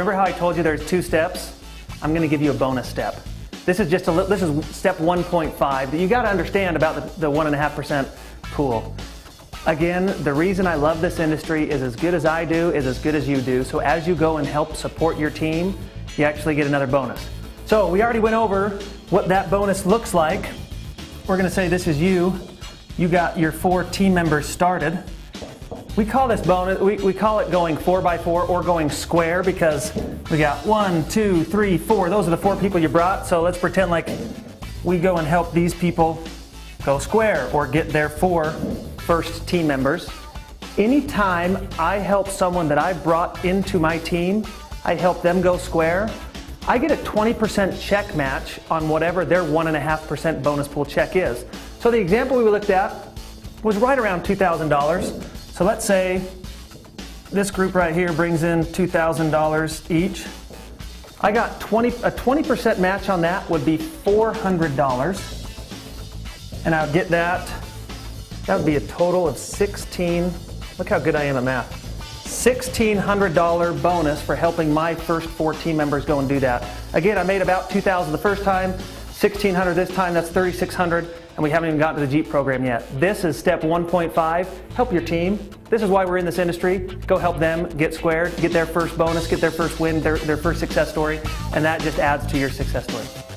remember how I told you there's 2 steps? I'm going to give you a bonus step. This is step 1.5 that you got to understand about the 1.5% pool. Again, the reason I love this industry is as good as I do is as good as you do. So as you go and help support your team, you actually get another bonus. So we already went over what that bonus looks like. We're going to say this is you. You got your 4 team members started. We call this bonus, we call it going 4x4 or going square because we got 1, 2, 3, 4. Those are the 4 people you brought. So let's pretend like we go and help these people go square or get their 4 first team members. Anytime I help someone that I brought into my team, I help them go square, I get a 20% check match on whatever their 1.5% bonus pool check is. So the example we looked at was right around $2,000. So let's say this group right here brings in $2,000 each. I got a 20% match on that would be $400. And I'll get that. That would be a total of look how good I am at math. $1,600 bonus for helping my first 4 team members go and do that. Again, I made about $2,000 the first time, $1,600 this time, that's $3,600. And we haven't even gotten to the Jeep program yet. This is step 1.5, help your team. This is why we're in this industry. Go help them get squared, get their first bonus, get their first win, their first success story, and that just adds to your success story.